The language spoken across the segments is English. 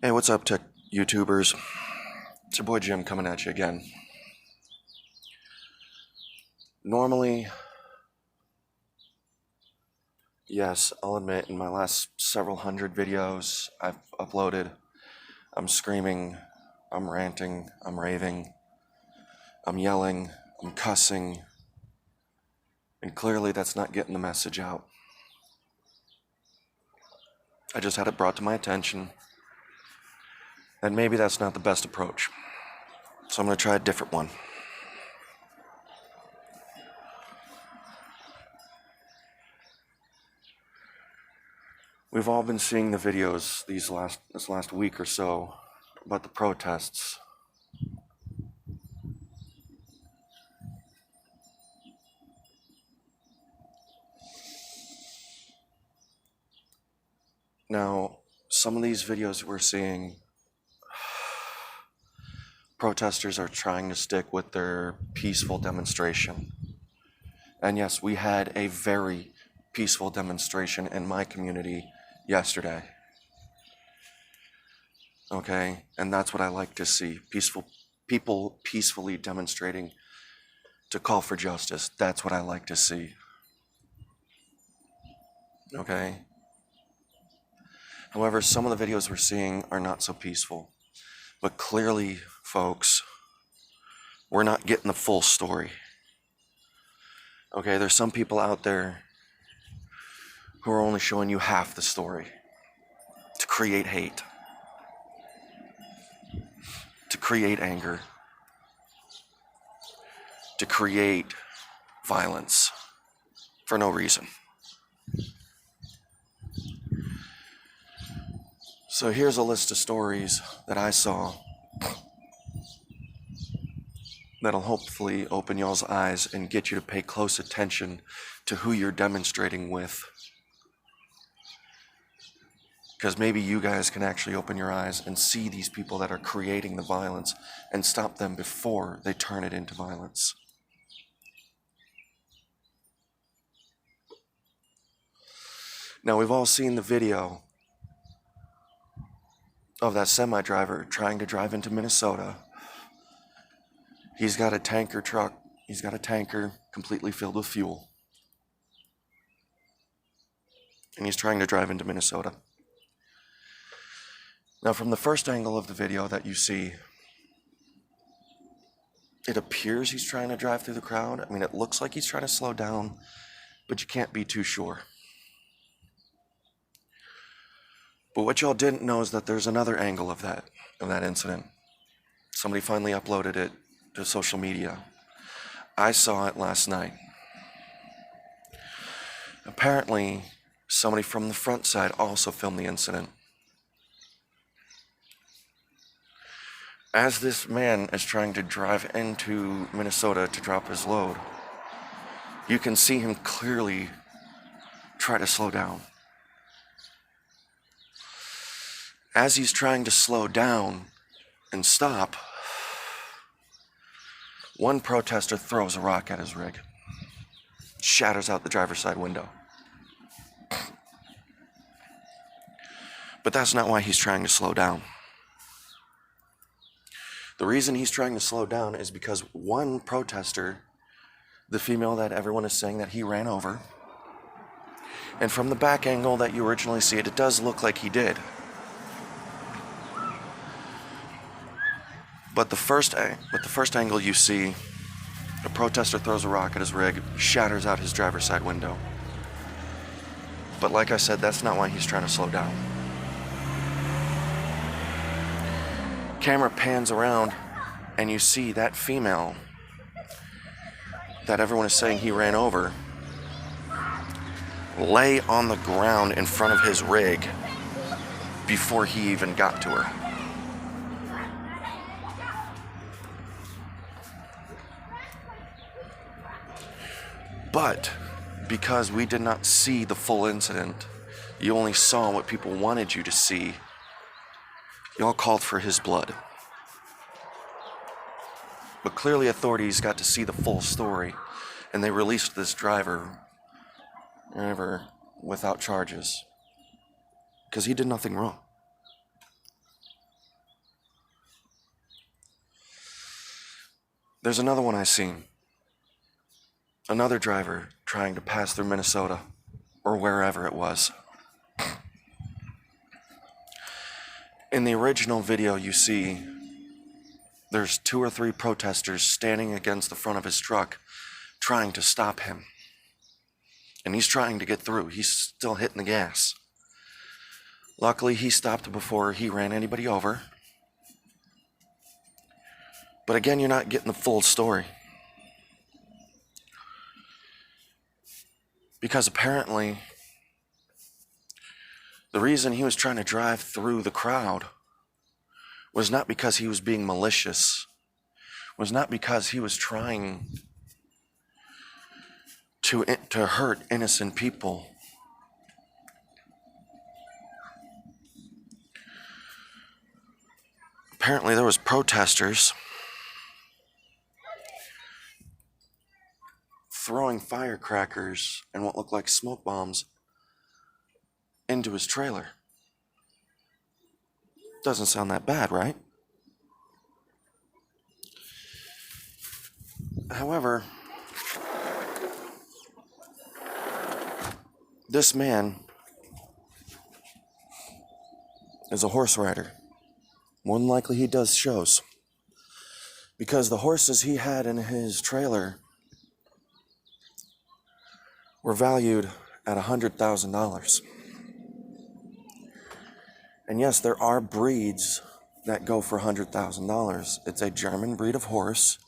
Hey, what's up, tech YouTubers? It's your boy Jim coming at you again. Normally, yes, I'll admit, in my last several hundred videos I've uploaded, I'm screaming, I'm ranting, I'm raving, I'm yelling, I'm cussing, and clearly that's not getting the message out. I just had it brought to my attention that maybe that's not the best approach. So I'm going to try a different one. We've all been seeing the videos this last week or so about the protests. Now, some of these videos we're seeing, protesters are trying to stick with their peaceful demonstration. And yes, we had a very peaceful demonstration in my community yesterday. Okay, and that's what I like to see. Peaceful people peacefully demonstrating to call for justice. That's what I like to see. Okay? However, some of the videos we're seeing are not so peaceful. But clearly, folks, we're not getting the full story. Okay, there's some people out there who are only showing you half the story to create hate, to create anger, to create violence for no reason. So here's a list of stories that I saw that'll hopefully open y'all's eyes and get you to pay close attention to who you're demonstrating with. Because maybe you guys can actually open your eyes and see these people that are creating the violence and stop them before they turn it into violence. Now, we've all seen the video of that semi driver trying to drive into Minnesota. He's got a tanker truck. He's got a tanker completely filled with fuel. And he's trying to drive into Minnesota. Now, from the first angle of the video that you see, it appears he's trying to drive through the crowd. I mean, it looks like he's trying to slow down, but you can't be too sure. But what y'all didn't know is that there's another angle of that incident. Somebody finally uploaded it to social media. I saw it last night. Apparently, somebody from the front side also filmed the incident. As this man is trying to drive into Minnesota to drop his load, you can see him clearly try to slow down. As he's trying to slow down and stop, one protester throws a rock at his rig, shatters out the driver's side window. But that's not why he's trying to slow down. The reason he's trying to slow down is because one protester, the female that everyone is saying that he ran over, and from the back angle that you originally see it, it does look like he did. But the first angle you see, a protester throws a rock at his rig, shatters out his driver's side window. But like I said, that's not why he's trying to slow down. Camera pans around and you see that female that everyone is saying he ran over lay on the ground in front of his rig before he even got to her. But because we did not see the full incident, you only saw what people wanted you to see, y'all called for his blood. But clearly authorities got to see the full story, and they released this driver without charges. Because he did nothing wrong. There's another one I seen. Another driver trying to pass through Minnesota, or wherever it was. In the original video, you see there's 2 or 3 protesters standing against the front of his truck trying to stop him. And he's trying to get through. He's still hitting the gas. Luckily, he stopped before he ran anybody over. But again, you're not getting the full story. Because apparently, the reason he was trying to drive through the crowd was not because he was being malicious, was not because he was trying to hurt innocent people. Apparently there was protesters throwing firecrackers and what looked like smoke bombs into his trailer. Doesn't sound that bad, right? However, this man is a horse rider. More than likely he does shows. Because the horses he had in his trailer were valued at $100,000. And yes, there are breeds that go for $100,000. It's a German breed of horse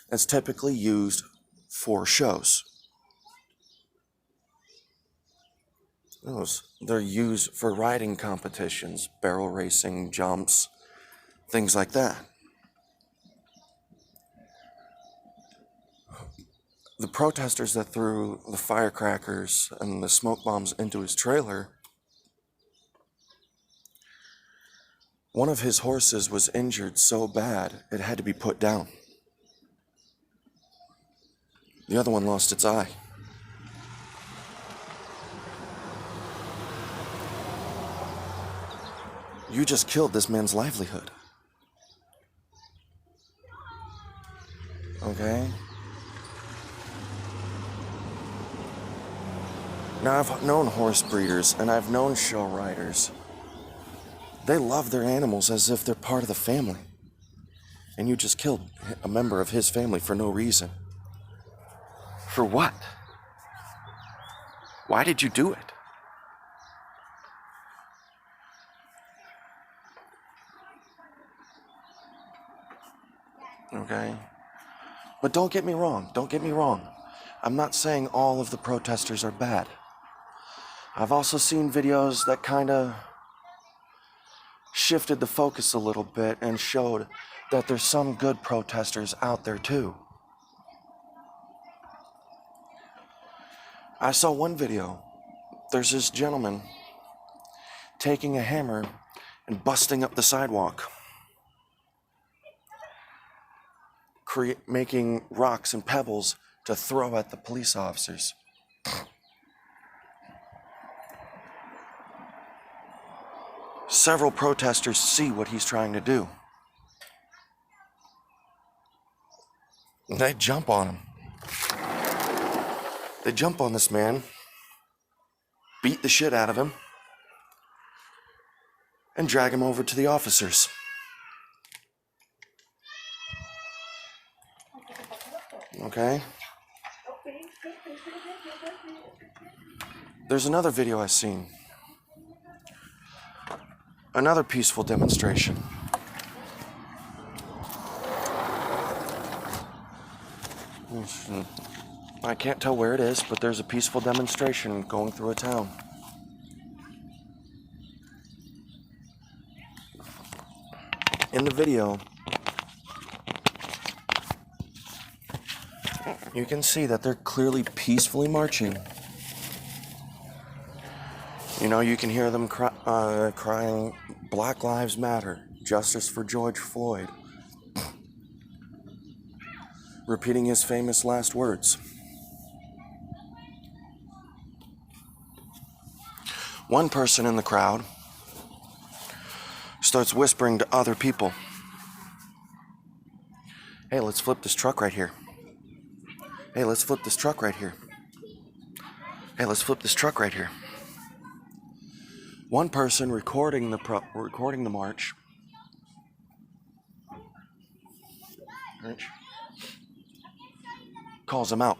that's typically used for shows. They're used for riding competitions, barrel racing, jumps, things like that. The protesters that threw the firecrackers and the smoke bombs into his trailer, one of his horses was injured so bad it had to be put down. The other one lost its eye. You just killed this man's livelihood. Okay? Now, I've known horse breeders and I've known show riders. They love their animals as if they're part of the family. And you just killed a member of his family for no reason. For what? Why did you do it? Okay? But don't get me wrong. I'm not saying all of the protesters are bad. I've also seen videos that kind of shifted the focus a little bit and showed that there's some good protesters out there too. I saw one video. There's this gentleman taking a hammer and busting up the sidewalk, making rocks and pebbles to throw at the police officers. Several protesters see what he's trying to do. And they jump on him. They jump on this man, beat the shit out of him, and drag him over to the officers. Okay? There's another video I've seen. Another peaceful demonstration. I can't tell where it is, but there's a peaceful demonstration going through a town. In the video, you can see that they're clearly peacefully marching. You know, you can hear them crying, "Black Lives Matter, justice for George Floyd," repeating his famous last words. One person in the crowd starts whispering to other people, Hey, let's flip this truck right here. Hey, let's flip this truck right here. Hey, let's flip this truck right here. One person recording the march. Calls him out.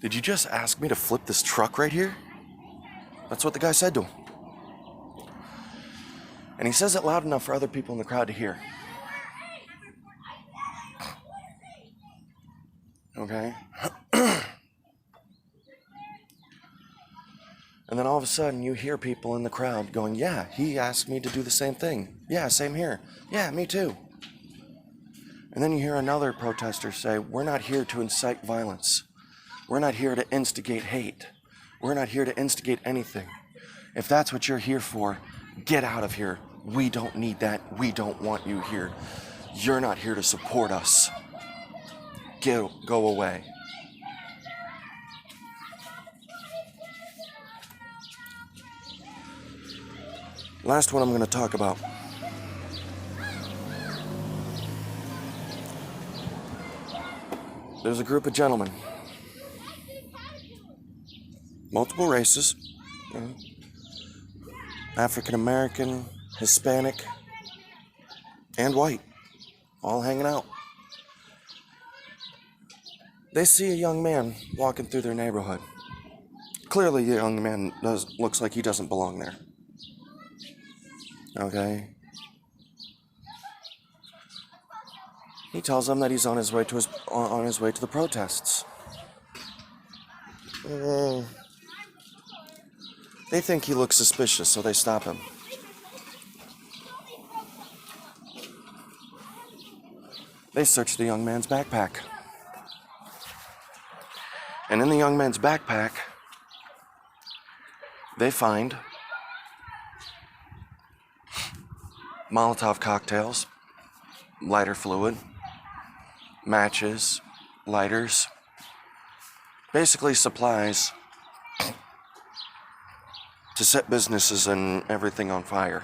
Did you just ask me to flip this truck right here? That's what the guy said to him. And he says it loud enough for other people in the crowd to hear. Okay? And then all of a sudden you hear people in the crowd going, yeah, he asked me to do the same thing. Yeah, same here. Yeah, me too. And then you hear another protester say, we're not here to incite violence. We're not here to instigate hate. We're not here to instigate anything. If that's what you're here for, get out of here. We don't need that. We don't want you here. You're not here to support us. Go away. Last one I'm going to talk about. There's a group of gentlemen, multiple races, African American, Hispanic, and white, all hanging out. They see a young man walking through their neighborhood. Clearly, the young man looks like he doesn't belong there. Okay? He tells them that he's on his way to the protests. They think he looks suspicious, so they stop him. They search the young man's backpack. And in the young man's backpack, they find Molotov cocktails, lighter fluid, matches, lighters, basically supplies to set businesses and everything on fire.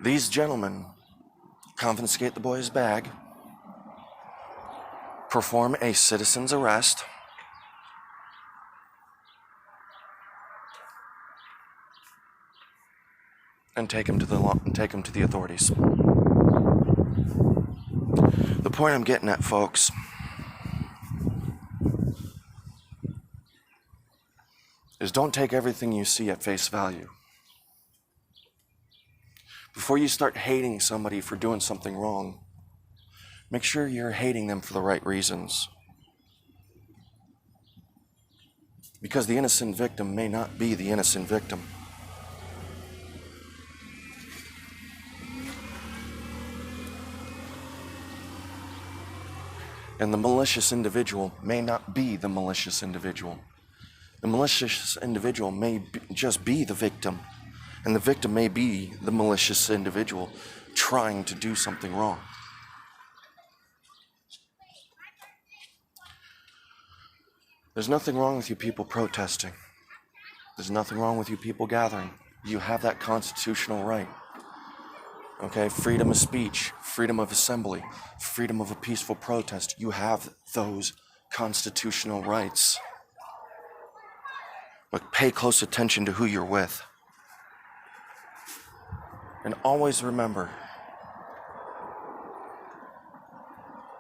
These gentlemen confiscate the boy's bag, perform a citizen's arrest, and take him to the authorities. The point I'm getting at, folks, is don't take everything you see at face value. Before you start hating somebody for doing something wrong, make sure you're hating them for the right reasons. Because the innocent victim may not be the innocent victim. And the malicious individual may not be the malicious individual. The malicious individual may just be the victim, and the victim may be the malicious individual trying to do something wrong. There's nothing wrong with you people protesting. There's nothing wrong with you people gathering. You have that constitutional right. Okay, freedom of speech, freedom of assembly, freedom of a peaceful protest. You have those constitutional rights. But pay close attention to who you're with. And always remember,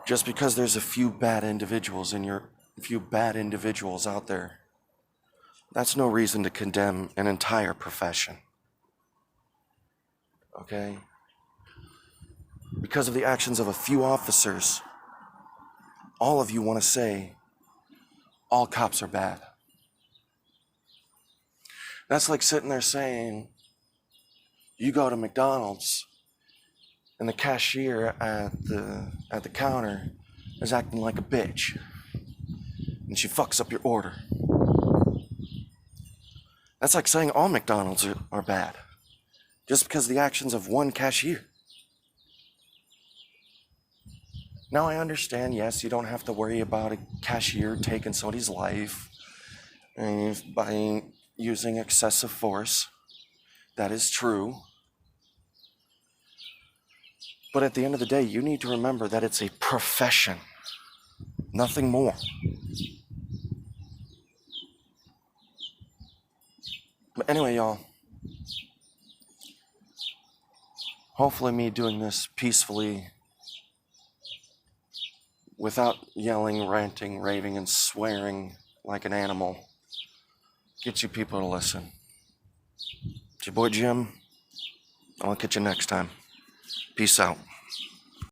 just because there's a few bad individuals out there, that's no reason to condemn an entire profession. Okay? Because of the actions of a few officers, all of you want to say, all cops are bad. That's like sitting there saying, you go to McDonald's and the cashier at the counter is acting like a bitch and she fucks up your order. That's like saying all McDonald's are bad just because of the actions of one cashier. Now I understand, yes, you don't have to worry about a cashier taking somebody's life by using excessive force. That is true. But at the end of the day, you need to remember that it's a profession, nothing more. But anyway, y'all, hopefully me doing this peacefully, without yelling, ranting, raving, and swearing like an animal, gets you people to listen. It's your boy Jim. I'll catch you next time. Peace out.